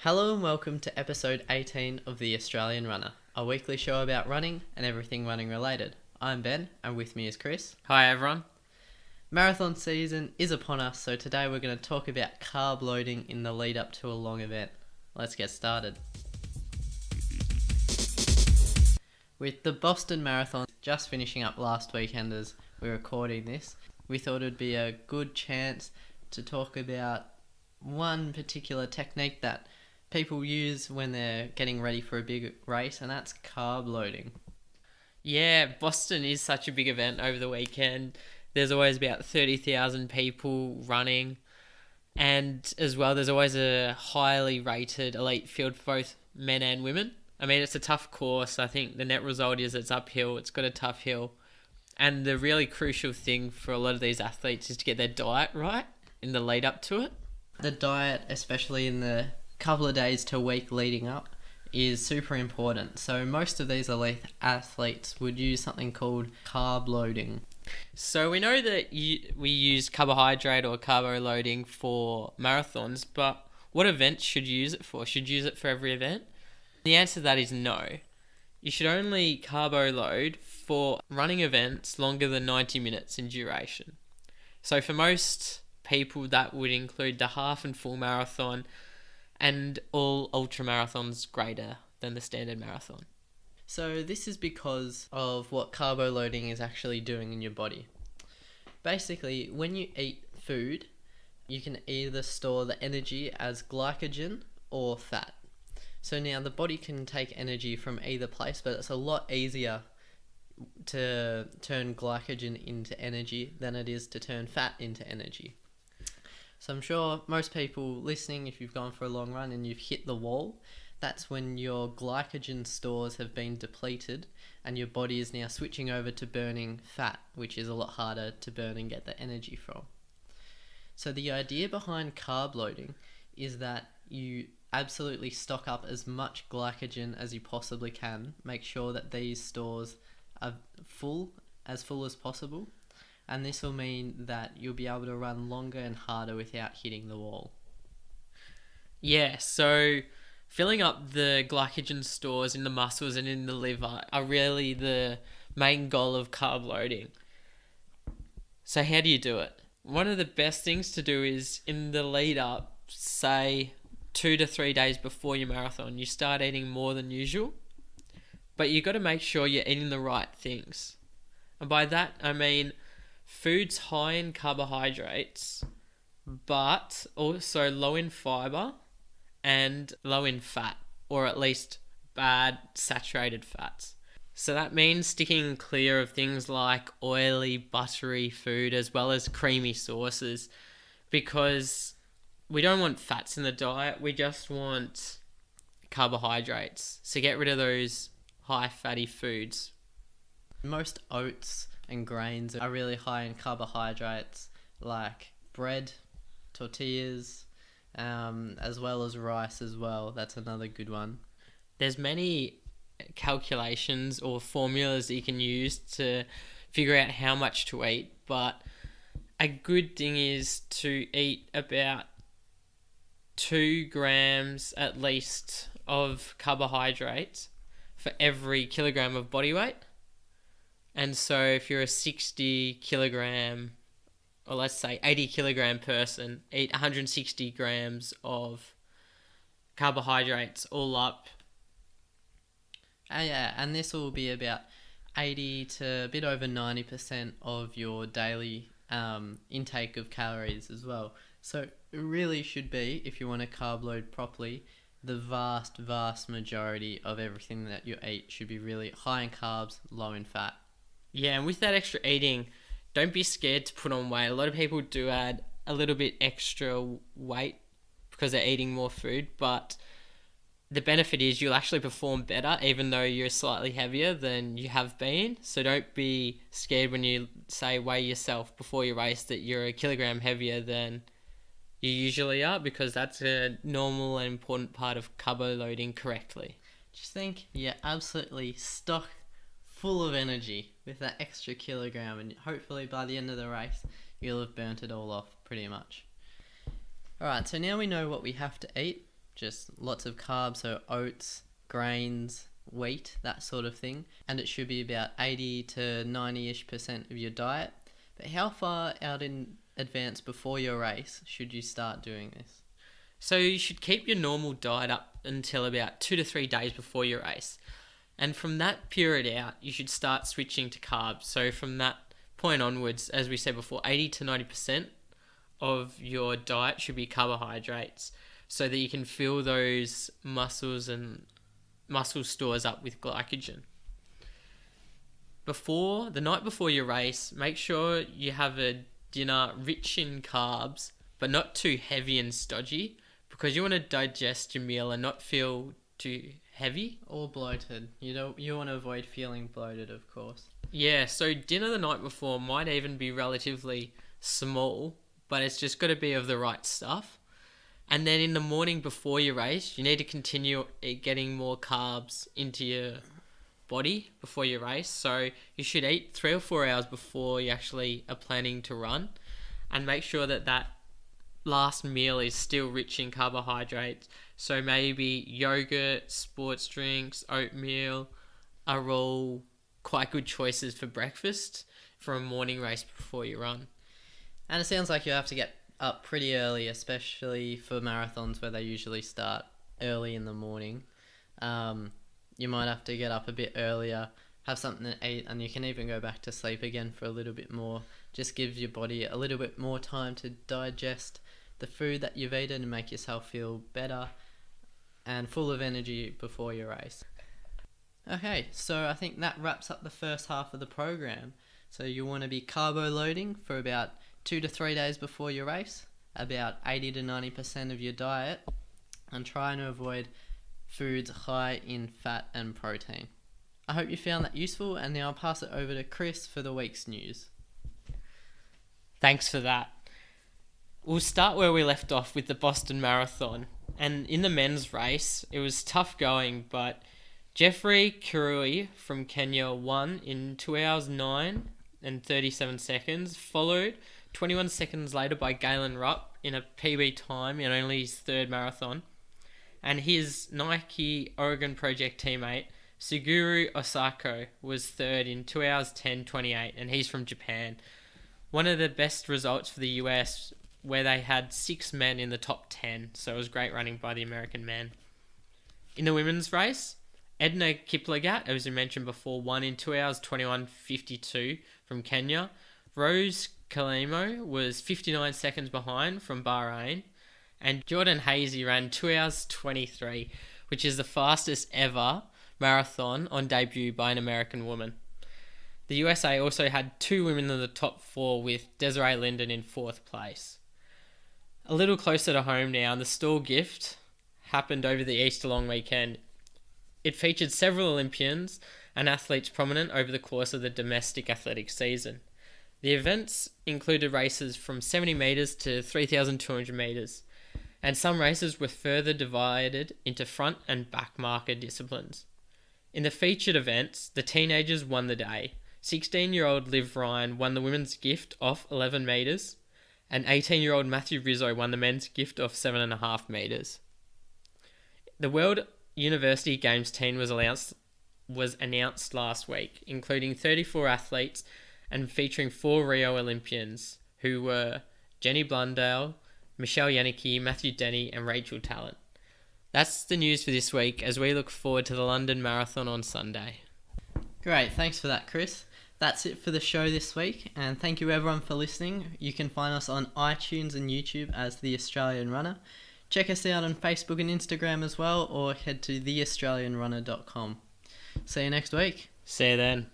Hello and welcome to episode 18 of The Australian Runner, a weekly show about running and everything running related. I'm Ben, and with me is Chris. Hi everyone. Marathon season is upon us, so today we're going to talk about carb loading in the lead up to a long event. Let's get started. With the Boston Marathon just finishing up last weekend as we're recording this, we thought it would be a good chance to talk about one particular technique that people use when they're getting ready for a big race, and that's carb loading. Yeah, Boston is such a big event over the weekend. There's always about 30,000 people running, and as well there's always a highly rated elite field for both men and women. I mean, it's a tough course. I think the net result is it's uphill. It's got a tough hill, and the really crucial thing for a lot of these athletes is to get their diet right in the lead up to it. The diet, especially in the couple of days to a week leading up, is super important. So most of these elite athletes would use something called carb loading. So we know that we use carbohydrate or carbo loading for marathons, but what events should you use it for? Should you use it for every event? The answer to that is no. You should only carbo load for running events longer than 90 minutes in duration. So for most people that would include the half and full marathon and all ultra marathons greater than the standard marathon. So this is because of what carbo loading is actually doing in your body. Basically, when you eat food, you can either store the energy as glycogen or fat. So now the body can take energy from either place, but it's a lot easier to turn glycogen into energy than it is to turn fat into energy. So I'm sure most people listening, if you've gone for a long run and you've hit the wall, that's when your glycogen stores have been depleted and your body is now switching over to burning fat, which is a lot harder to burn and get the energy from. So the idea behind carb loading is that you absolutely stock up as much glycogen as you possibly can. Make sure that these stores are full as possible. And this will mean that you'll be able to run longer and harder without hitting the wall. Yeah, so filling up the glycogen stores in the muscles and in the liver are really the main goal of carb loading. So how do you do it? One of the best things to do is in the lead up, say 2 to 3 days before your marathon, you start eating more than usual. But you've got to make sure you're eating the right things. And by that, I mean foods high in carbohydrates, but also low in fiber and low in fat, or at least bad saturated fats. So that means sticking clear of things like oily, buttery food as well as creamy sauces, because we don't want fats in the diet, we just want carbohydrates. So get rid of those high fatty foods. Most oats and grains are really high in carbohydrates, like bread, tortillas, as well as rice as well. That's another good one. There's many calculations or formulas that you can use to figure out how much to eat, but a good thing is to eat about 2 grams at least of carbohydrates for every kilogram of body weight. And so if you're a 60 kilogram, or let's say 80 kilogram person, eat 160 grams of carbohydrates all up. And this will be about 80 to a bit over 90% of your daily intake of calories as well. So it really should be, if you want to carb load properly, the vast majority of everything that you eat should be really high in carbs, low in fat. Yeah, and with that extra eating, don't be scared to put on weight. A lot of people do add a little bit extra weight because they're eating more food, but the benefit is you'll actually perform better even though you're slightly heavier than you have been. So don't be scared when you say weigh yourself before your race that you're a kilogram heavier than you usually are, because that's a normal and important part of carbo loading correctly. Just think you're absolutely stocked full of energy with that extra kilogram, and hopefully by the end of the race you'll have burnt it all off pretty much. Alright, so now we know what we have to eat. just lots of carbs, so oats, grains, wheat, that sort of thing. And it should be about 80 to 90-ish% of your diet. But how far out in advance before your race should you start doing this? So you should keep your normal diet up until about 2 to 3 days before your race. And from that period out, you should start switching to carbs. So from that point onwards, as we said before, 80 to 90% of your diet should be carbohydrates so that you can fill those muscles and muscle stores up with glycogen. The night before your race, make sure you have a dinner rich in carbs, but not too heavy and stodgy, because you want to digest your meal and not feel too heavy or bloated. You want to avoid feeling bloated, of course. Yeah, so dinner the night before might even be relatively small, but it's just got to be of the right stuff. And then in the morning before your race, you need to continue getting more carbs into your body before your race. So you should eat 3 or 4 hours before you actually are planning to run, and make sure that last meal is still rich in carbohydrates. So maybe yogurt, sports drinks, oatmeal are all quite good choices for breakfast for a morning race before you run. And it sounds like you have to get up pretty early, especially for marathons where they usually start early in the morning. You might have to get up a bit earlier, have something to eat, and you can even go back to sleep again for a little bit more. Just gives your body a little bit more time to digest the food that you've eaten and make yourself feel better and full of energy before your race. Okay, so I think that wraps up the first half of the program. So you want to be carbo loading for about 2 to 3 days before your race, about 80 to 90% of your diet, and trying to avoid foods high in fat and protein. I hope you found that useful, and now I'll pass it over to Chris for the week's news. Thanks for that. We'll start where we left off with the Boston Marathon. And in the men's race, it was tough going, but Jeffrey Kirui from Kenya won in 2 hours 9 and 37 seconds, followed 21 seconds later by Galen Rupp in a PB time in only his third marathon. And his Nike Oregon Project teammate, Suguru Osako, was third in 2 hours 10:28, and he's from Japan. One of the best results for the US, where they had 6 men in the top 10, so it was great running by the American men. In the women's race, Edna Kiplagat, as we mentioned before, won in 2 hours 21:52 from Kenya. Rose Kalemo was 59 seconds behind from Bahrain. And Jordan Hazy ran 2 hours 23, which is the fastest ever marathon on debut by an American woman. The USA also had 2 women in the top 4, with Desiree Linden in 4th place. A little closer to home now, and the Stall Gift happened over the Easter long weekend. It featured several Olympians and athletes prominent over the course of the domestic athletic season. The events included races from 70 metres to 3,200 metres, and some races were further divided into front and back marker disciplines. In the featured events, the teenagers won the day. 16-year-old Liv Ryan won the women's gift off 11 metres, and 18-year-old Matthew Rizzo won the men's gift off 7.5 metres. The World University Games team was announced last week, including 34 athletes and featuring 4 Rio Olympians, who were Jenny Blundell, Michelle Yannicki, Matthew Denny, and Rachel Talent. That's the news for this week, as we look forward to the London Marathon on Sunday. Great, thanks for that, Chris. That's it for the show this week, and thank you everyone for listening. You can find us on iTunes and YouTube as The Australian Runner. Check us out on Facebook and Instagram as well, or head to theaustralianrunner.com. See you next week. See you then.